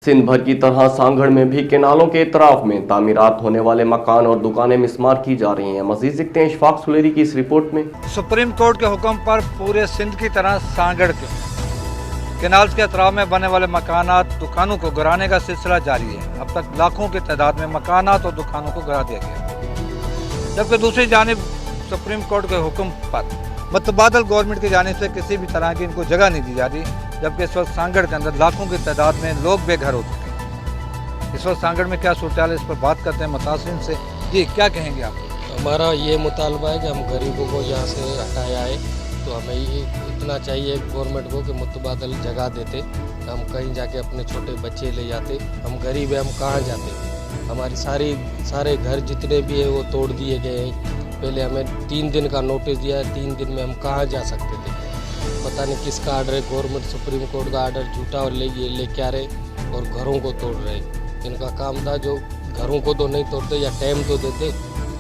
सिंध भर की तरह सांगड़ में भी केनालों के इतराफ में तामीरात होने वाले मकान और दुकानें मिस्मार की जा रही हैं। मजीद देखते हैं इशफाक सुलेरी की इस रिपोर्ट में। सुप्रीम कोर्ट के हुक्म पर पूरे सिंध की तरह सांगड़ के केनाल्स के अतराफ में बनने वाले मकानात दुकानों को गिराने का सिलसिला जारी है। अब तक लाखों की तादाद में मकानात और दुकानों को गिरा दिया गया, जबकि दूसरी जानिब सुप्रीम कोर्ट के हुक्म पर मतबादल गवर्नमेंट की जानिब से किसी भी तरह की इनको जगह नहीं दी जा रही, जबकि इस वक्त सांगड़ के अंदर लाखों की तादाद में लोग बेघर हो चुके हैं। इस वक्त सांगड़ में क्या सूरत है, इस पर बात करते हैं मुतासिरीन से। जी, क्या कहेंगे आप? हमारा ये मुतालबा है कि हम गरीबों को यहाँ से हटाया है, तो हमें ये इतना चाहिए गवर्नमेंट को कि मुतबादल जगह देते, हम कहीं जाके अपने छोटे बच्चे ले जाते। हम गरीब हैं, हम कहाँ जाते? हमारी सारे घर जितने भी है वो तोड़ दिए गए हैं। पहले हमें 3 दिन का नोटिस दिया है, 3 दिन में हम कहाँ जा सकते थे? पता नहीं किसका आर्डर है, गवर्नमेंट सुप्रीम कोर्ट का आर्डर झूठा और लेके आ रहे और घरों को तोड़ रहे। इनका काम था जो घरों को तो नहीं तोड़ते या टाइम तो देते,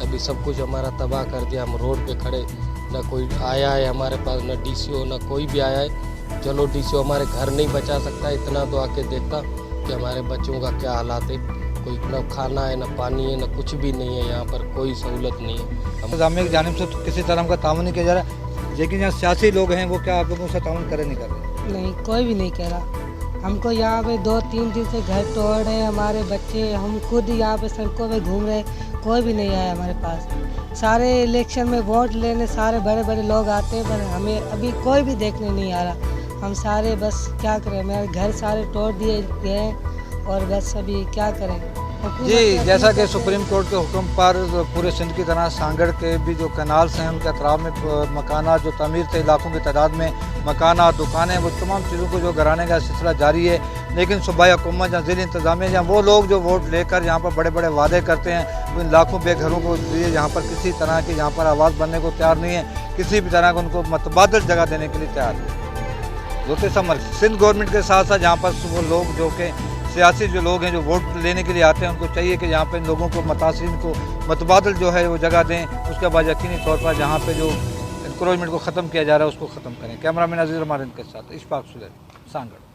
अभी सब कुछ हमारा तबाह कर दिया। हम रोड पे खड़े, ना कोई आया है हमारे पास, ना डीसीओ, ना कोई भी आया है। चलो डीसीओ हमारे घर नहीं बचा सकता, इतना तो आके देखता कि हमारे बच्चों का क्या हालात है। कोई ना खाना है, ना पानी है, ना कुछ भी नहीं है, यहाँ पर कोई सहूलत नहीं है। इंतजामिया की जानिब से तो किसी तरह का ताउन नहीं किया जा रहा, लेकिन यहाँ सियासी लोग हैं, वो क्या आप लोगों से ताउन करे नहीं कर रहे? नहीं, कोई भी नहीं कह रहा। हमको यहाँ पे 2-3 दिन से घर तोड़ रहे हैं हमारे बच्चे, हम खुद यहाँ पे सड़कों पे घूम रहे, कोई भी नहीं आया हमारे पास। सारे इलेक्शन में वोट लेने सारे बड़े बड़े लोग आते हैं, पर हमें अभी कोई भी देखने नहीं आ रहा। हम सारे बस क्या करें, मेरे घर सारे तोड़ दिए गए और बस अभी क्या करें। जी, जैसा कि सुप्रीम कोर्ट के हुक्म पर पूरे सिंध की तरह सांगड़ के भी जो कैनाल्स हैं उनके अतराफ में मकानात जो तमीर थे, लाखों की तादाद में मकानात, दुकानें, वो तमाम चीज़ों को जो गिराने का सिलसिला जारी है। लेकिन सूबाई हुकूमत या ज़िला इंतजामिया या वो लोग जो वोट लेकर यहाँ पर बड़े बड़े वादे करते हैं, उन लाखों बेघरों को लिए यहाँ पर किसी तरह की यहाँ पर आवाज़ बनने को तैयार नहीं है, किसी भी तरह का उनको मतबादल जगह देने के लिए तैयार नहीं। जो समर सिंध गवर्नमेंट के साथ साथ यहाँ पर वो लोग जो कि सियासी जो लोग हैं जो वोट लेने के लिए आते हैं, उनको चाहिए कि यहाँ पे इन लोगों को मुतासिरीन को मतबादल जो है वो जगह दें। उसके बाद यकीनी तौर पर जहाँ पे जो इंक्रोचमेंट को ख़त्म किया जा रहा है उसको ख़त्म करें। कैमरामैन अजीज़ रमारिन के साथ इशफाक सुलेरी, सांगड़।